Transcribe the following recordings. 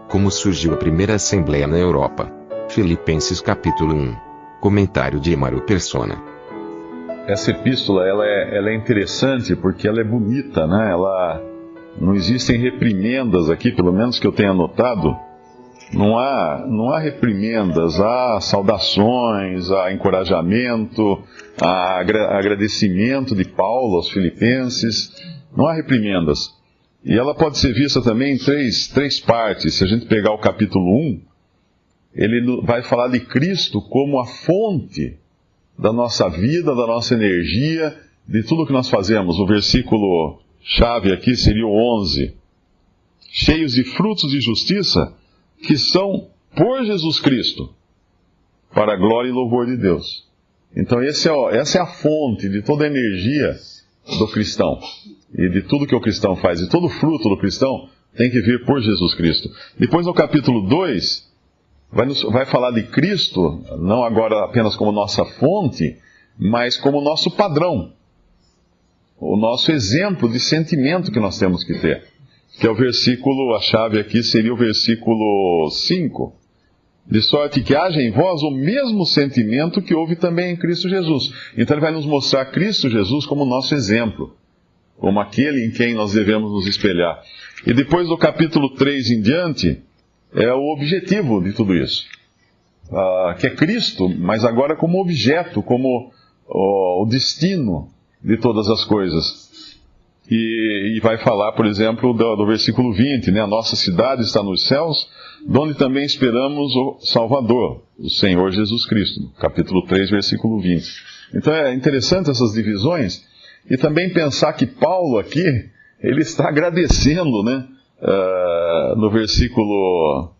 Como surgiu a primeira Assembleia na Europa. Filipenses capítulo 1. Comentário de Emaro Persona. Essa epístola ela é interessante porque ela é bonita, né? Não existem reprimendas aqui, pelo menos que eu tenha notado. Não há reprimendas, há saudações, há encorajamento, há agradecimento de Paulo aos filipenses. Não há reprimendas. E ela pode ser vista também em três partes. Se a gente pegar o capítulo 1, ele vai falar de Cristo como a fonte da nossa vida, da nossa energia, de tudo que nós fazemos. O versículo chave aqui seria o 11. Cheios de frutos de justiça, que são por Jesus Cristo, para a glória e louvor de Deus. Então essa é a fonte de toda a energia do cristão, e de tudo que o cristão faz, e todo o fruto do cristão tem que vir por Jesus Cristo. Depois no capítulo 2, vai falar de Cristo, não agora apenas como nossa fonte, mas como nosso padrão, o nosso exemplo de sentimento que nós temos que ter. Que é o versículo, a chave aqui seria o versículo 5. De sorte que haja em vós o mesmo sentimento que houve também em Cristo Jesus. Então ele vai nos mostrar Cristo Jesus como nosso exemplo, como aquele em quem nós devemos nos espelhar. E depois do capítulo 3 em diante, é o objetivo de tudo isso. Que é Cristo, mas agora como objeto, como o destino de todas as coisas. E vai falar, por exemplo, do versículo 20, né? A nossa cidade está nos céus, de onde também esperamos o Salvador, o Senhor Jesus Cristo. Capítulo 3, versículo 20. Então é interessante essas divisões, e também pensar que Paulo aqui, ele está agradecendo, né? No versículo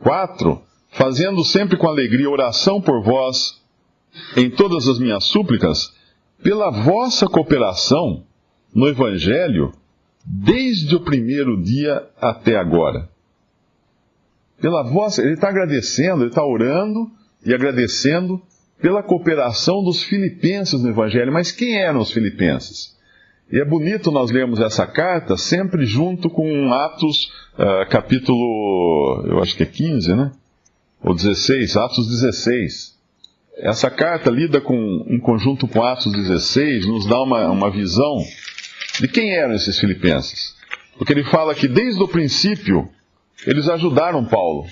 4, fazendo sempre com alegria oração por vós, em todas as minhas súplicas, pela vossa cooperação no Evangelho, desde o primeiro dia até agora. Ele está agradecendo, ele está orando e agradecendo pela cooperação dos filipenses no Evangelho. Mas quem eram os filipenses? E é bonito nós lermos essa carta sempre junto com Atos, capítulo, eu acho que é 15, né? Ou 16, Atos 16. Essa carta lida em conjunto com Atos 16, nos dá uma visão de quem eram esses filipenses. Porque ele fala que desde o princípio eles ajudaram Paulo.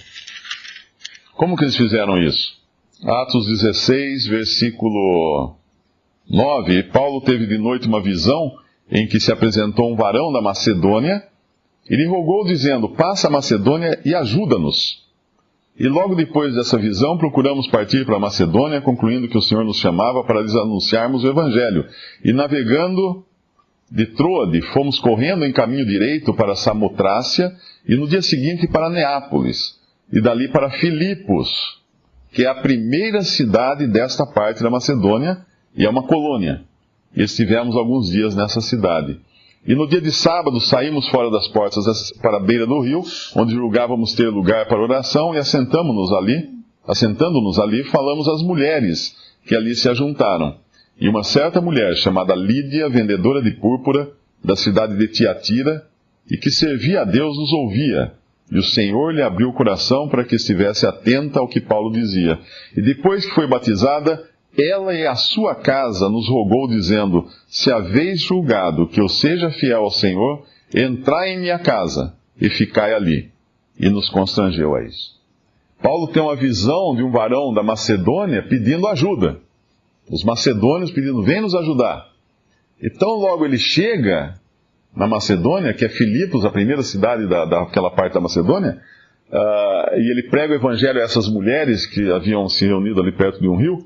Como que eles fizeram isso? Atos 16, versículo 9. Paulo teve de noite uma visão em que se apresentou um varão da Macedônia e lhe rogou dizendo: passa a Macedônia e ajuda-nos. E logo depois dessa visão, procuramos partir para a Macedônia, concluindo que o Senhor nos chamava para lhes anunciarmos o Evangelho. E navegando de Troade, fomos correndo em caminho direito para Samotrácia, e no dia seguinte para Neápolis, e dali para Filipos, que é a primeira cidade desta parte da Macedônia, e é uma colônia. E estivemos alguns dias nessa cidade. E no dia de sábado saímos fora das portas para a beira do rio, onde julgávamos ter lugar para oração, e assentando-nos ali, falamos às mulheres que ali se ajuntaram. E uma certa mulher, chamada Lídia, vendedora de púrpura, da cidade de Tiatira, e que servia a Deus, nos ouvia. E o Senhor lhe abriu o coração para que estivesse atenta ao que Paulo dizia. E depois que foi batizada, ela e a sua casa nos rogou, dizendo: se haveis julgado que eu seja fiel ao Senhor, entrai em minha casa e ficai ali. E nos constrangeu a isso. Paulo tem uma visão de um varão da Macedônia pedindo ajuda. Os macedônios pedindo: vem nos ajudar. Então logo ele chega na Macedônia, que é Filipos, a primeira cidade daquela parte da Macedônia, e ele prega o Evangelho a essas mulheres que haviam se reunido ali perto de um rio.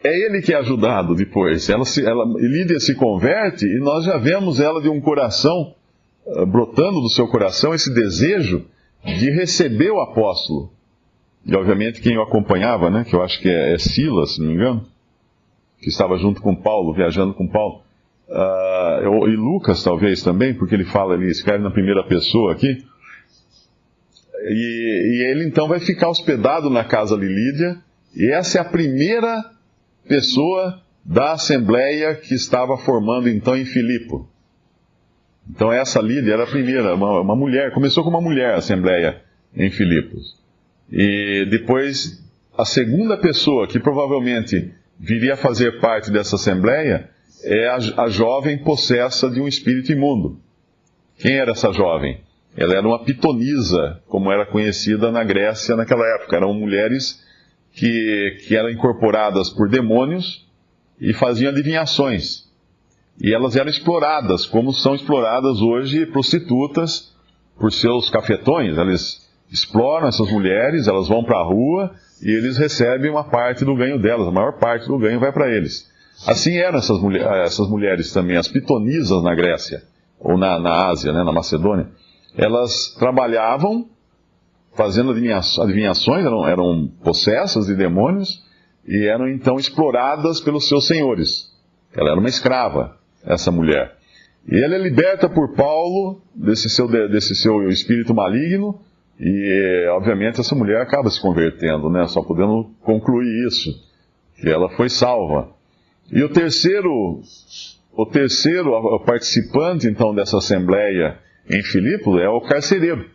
É ele que é ajudado depois. Lídia se converte e nós já vemos ela de um coração, brotando do seu coração esse desejo de receber o apóstolo. E obviamente quem o acompanhava, né, que eu acho que é Silas, se não me engano, que estava junto com Paulo, viajando com Paulo. E Lucas talvez também, porque ele escreve na primeira pessoa aqui. E ele então vai ficar hospedado na casa de Lídia, e essa é a primeira pessoa da assembleia que estava formando então em Filipo. Então essa Lídia era a primeira, uma mulher, começou com uma mulher a assembleia em Filipos. E depois, a segunda pessoa que provavelmente viria a fazer parte dessa assembleia é a jovem possessa de um espírito imundo. Quem era essa jovem? Ela era uma pitonisa, como era conhecida na Grécia naquela época. Eram mulheres que eram incorporadas por demônios e faziam adivinhações. E elas eram exploradas, como são exploradas hoje prostitutas por seus cafetões. Eles exploram essas mulheres, elas vão para a rua e eles recebem uma parte do ganho delas. A maior parte do ganho vai para eles. Assim eram essas mulheres também, as pitonisas na Grécia, ou na Ásia, né, na Macedônia. Elas trabalhavam fazendo adivinhações, eram possessas de demônios e eram então exploradas pelos seus senhores. Ela era uma escrava, essa mulher. E ela é liberta por Paulo desse seu espírito maligno e, obviamente, essa mulher acaba se convertendo, né? Só podemos concluir isso, que ela foi salva. E o terceiro participante, então, dessa assembleia em Filipos é o carcereiro.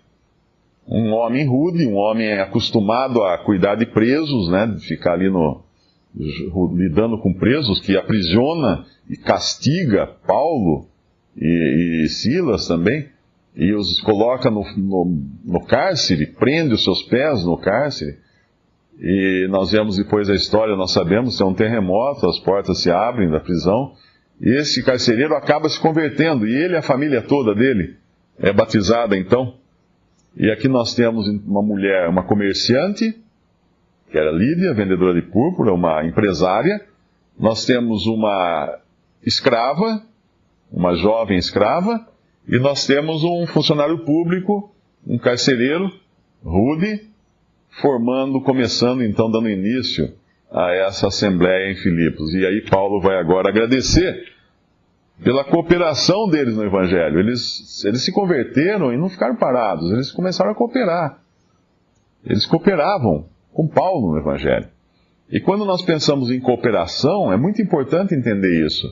Um homem rude, um homem acostumado a cuidar de presos, né? De ficar ali lidando com presos, que aprisiona e castiga Paulo e Silas também, e os coloca no cárcere, prende os seus pés no cárcere. E nós vemos depois a história, nós sabemos que é um terremoto, as portas se abrem da prisão, e esse carcereiro acaba se convertendo, e ele e a família toda dele é batizada então. E aqui nós temos uma mulher, uma comerciante, que era Lídia, vendedora de púrpura, uma empresária. Nós temos uma escrava, uma jovem escrava, e nós temos um funcionário público, um carcereiro, rude, começando então, dando início a essa assembleia em Filipos. E aí Paulo vai agora agradecer pela cooperação deles no Evangelho. Eles se converteram e não ficaram parados, eles começaram a cooperar. Eles cooperavam com Paulo no Evangelho. E quando nós pensamos em cooperação, é muito importante entender isso.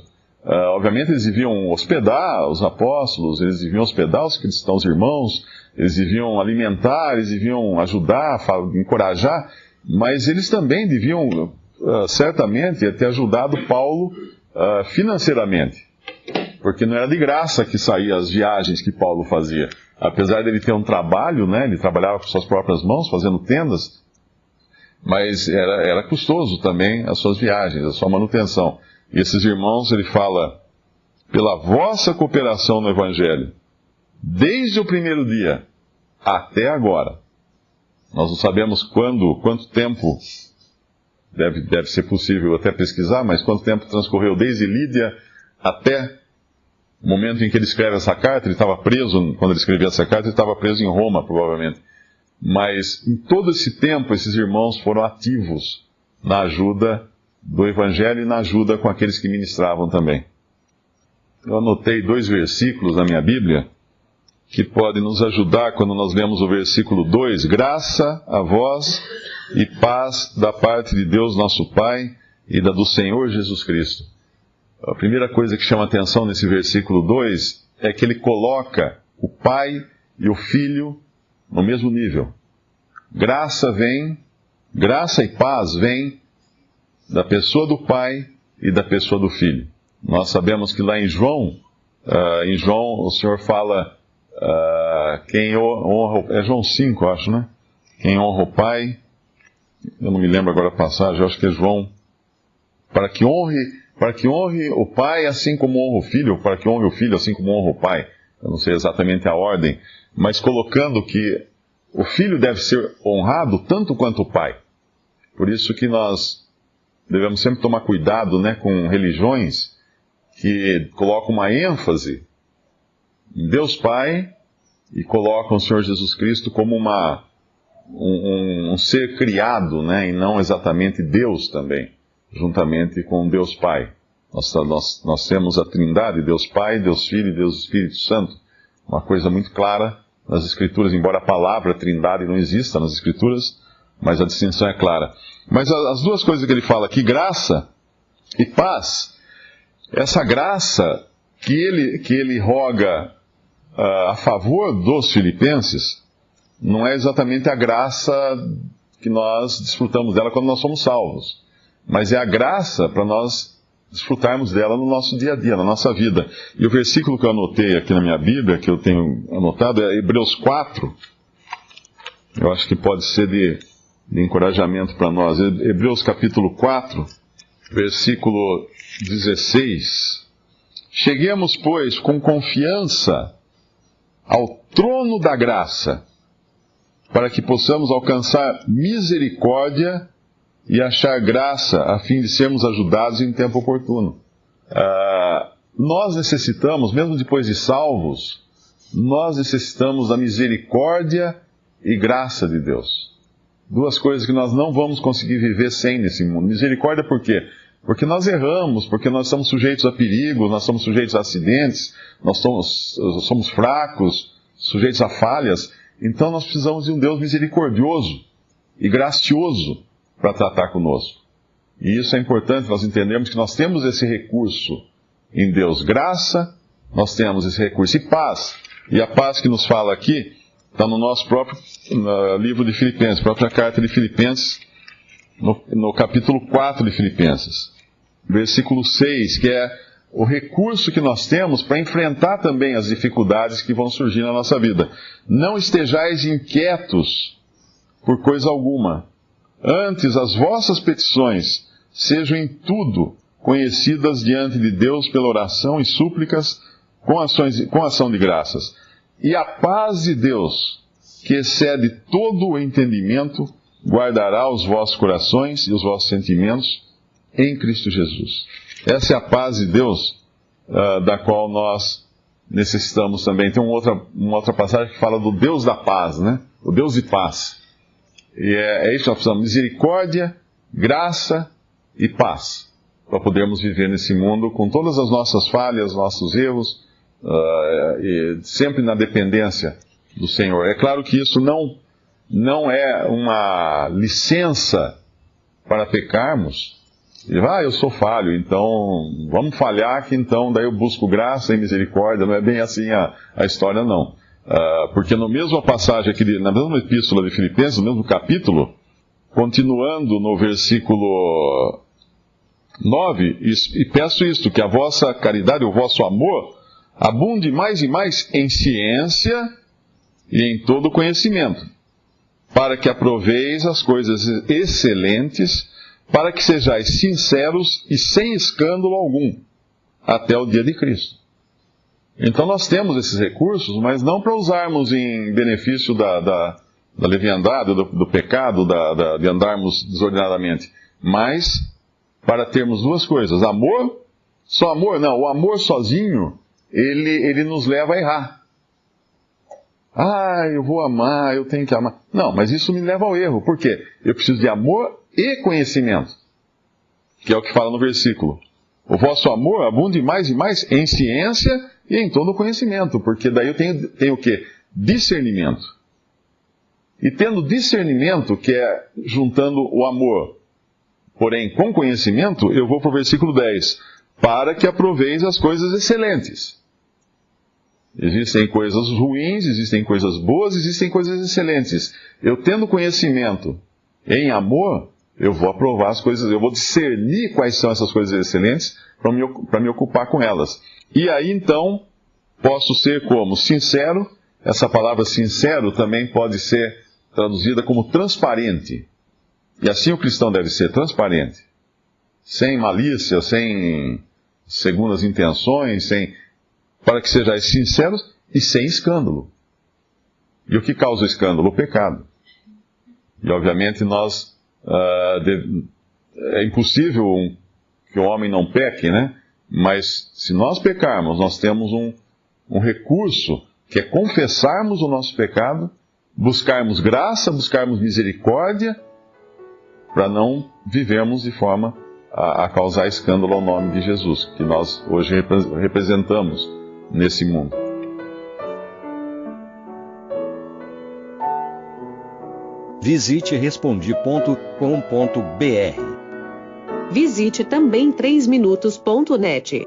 Obviamente eles deviam hospedar os apóstolos, eles deviam hospedar os cristãos irmãos, eles deviam alimentar, eles deviam ajudar, encorajar, mas eles também deviam, certamente, ter ajudado Paulo financeiramente. Porque não era de graça que saíam as viagens que Paulo fazia. Apesar dele ter um trabalho, né, ele trabalhava com suas próprias mãos, fazendo tendas, mas era custoso também as suas viagens, a sua manutenção. E esses irmãos, ele fala, pela vossa cooperação no Evangelho, desde o primeiro dia até agora. Nós não sabemos quanto tempo, deve ser possível até pesquisar, mas quanto tempo transcorreu desde Lídia até o momento em que ele escreve essa carta. Ele estava preso, quando ele escrevia essa carta, ele estava preso em Roma, provavelmente. Mas em todo esse tempo, esses irmãos foram ativos na ajuda do Evangelho e na ajuda com aqueles que ministravam também. Eu anotei 2 versículos na minha Bíblia que podem nos ajudar quando nós lemos o versículo 2. Graça a vós e paz da parte de Deus nosso Pai e da do Senhor Jesus Cristo. A primeira coisa que chama atenção nesse versículo 2 é que ele coloca o Pai e o Filho no mesmo nível. Graça e paz vem da pessoa do Pai e da pessoa do Filho. Nós sabemos que lá em João o Senhor fala, quem honra, é João 5, eu acho, né? Quem honra o Pai, eu não me lembro agora a passagem, eu acho que é João, para que honre o Pai assim como honra o Filho, ou para que honre o Filho assim como honra o Pai. Eu não sei exatamente a ordem, mas colocando que o Filho deve ser honrado tanto quanto o Pai. Por isso que nós devemos sempre tomar cuidado, né, com religiões que colocam uma ênfase em Deus Pai e colocam o Senhor Jesus Cristo como um ser criado, né, e não exatamente Deus também, juntamente com Deus Pai. Nós temos a Trindade, Deus Pai, Deus Filho e Deus Espírito Santo. Uma coisa muito clara nas Escrituras, embora a palavra Trindade não exista nas Escrituras, mas a distinção é clara. Mas as duas coisas que ele fala aqui, graça e paz, essa graça que ele roga a favor dos filipenses não é exatamente a graça que nós desfrutamos dela quando nós somos salvos, mas é a graça para nós desfrutarmos dela no nosso dia a dia, na nossa vida. E o versículo que eu anotei aqui na minha Bíblia, que eu tenho anotado, é Hebreus 4. Eu acho que pode ser de encorajamento para nós. Hebreus capítulo 4, versículo 16. Cheguemos, pois, com confiança ao trono da graça, para que possamos alcançar misericórdia e achar graça, a fim de sermos ajudados em tempo oportuno. Nós necessitamos, mesmo depois de salvos, nós necessitamos da misericórdia e graça de Deus. Duas coisas que nós não vamos conseguir viver sem nesse mundo. Misericórdia por quê? Porque nós erramos, porque nós estamos sujeitos a perigos, nós estamos sujeitos a acidentes, nós somos fracos, sujeitos a falhas. Então nós precisamos de um Deus misericordioso e gracioso para tratar conosco. E isso é importante nós entendermos que nós temos esse recurso em Deus. Graça, nós temos esse recurso. E paz. E a paz que nos fala aqui está no nosso próprio livro de Filipenses, própria carta de Filipenses, no capítulo 4 de Filipenses, versículo 6, que é o recurso que nós temos para enfrentar também as dificuldades que vão surgir na nossa vida. Não estejais inquietos por coisa alguma. Antes, as vossas petições sejam em tudo conhecidas diante de Deus pela oração e súplicas com ação de graças. E a paz de Deus, que excede todo o entendimento, guardará os vossos corações e os vossos sentimentos em Cristo Jesus. Essa é a paz de Deus, da qual nós necessitamos também. Tem uma outra passagem que fala do Deus da paz, né? O Deus de paz. E é isso que nós precisamos: misericórdia, graça e paz, para podermos viver nesse mundo com todas as nossas falhas, nossos erros, e sempre na dependência do Senhor. É claro que isso não é uma licença para pecarmos. Eu sou falho, então vamos falhar que então daí eu busco graça e misericórdia. Não é bem assim a história, não. Porque na mesma passagem aqui, na mesma epístola de Filipenses, no mesmo capítulo, continuando no versículo 9, e peço isto, que a vossa caridade, o vosso amor, abunde mais e mais em ciência e em todo conhecimento, para que aproveis as coisas excelentes, para que sejais sinceros e sem escândalo algum, até o dia de Cristo. Então nós temos esses recursos, mas não para usarmos em benefício da leviandade, do pecado, de andarmos desordenadamente, mas para termos duas coisas: amor, só amor, não, o amor sozinho, ele nos leva a errar. Eu vou amar, eu tenho que amar. Não, mas isso me leva ao erro. Por quê? Eu preciso de amor e conhecimento, que é o que fala no versículo. O vosso amor abunde mais e mais em ciência e em todo conhecimento, porque daí eu tenho o quê? Discernimento. E tendo discernimento, que é juntando o amor, porém com conhecimento, eu vou para o versículo 10. Para que aproveis as coisas excelentes. Existem coisas ruins, existem coisas boas, existem coisas excelentes. Eu tendo conhecimento em amor, eu vou aprovar as coisas, eu vou discernir quais são essas coisas excelentes para me ocupar com elas. E aí então, posso ser como? Sincero. Essa palavra sincero também pode ser traduzida como transparente. E assim o cristão deve ser transparente. Sem malícia, sem segundas intenções, para que sejais sinceros e sem escândalo. E o que causa o escândalo? O pecado. E obviamente é impossível que o homem não peque, né? Mas se nós pecarmos, nós temos um recurso, que é confessarmos o nosso pecado, buscarmos graça, buscarmos misericórdia, para não vivermos de forma a causar escândalo ao nome de Jesus, que nós hoje representamos nesse mundo. Visite Respondi.com.br. Visite também 3minutos.net.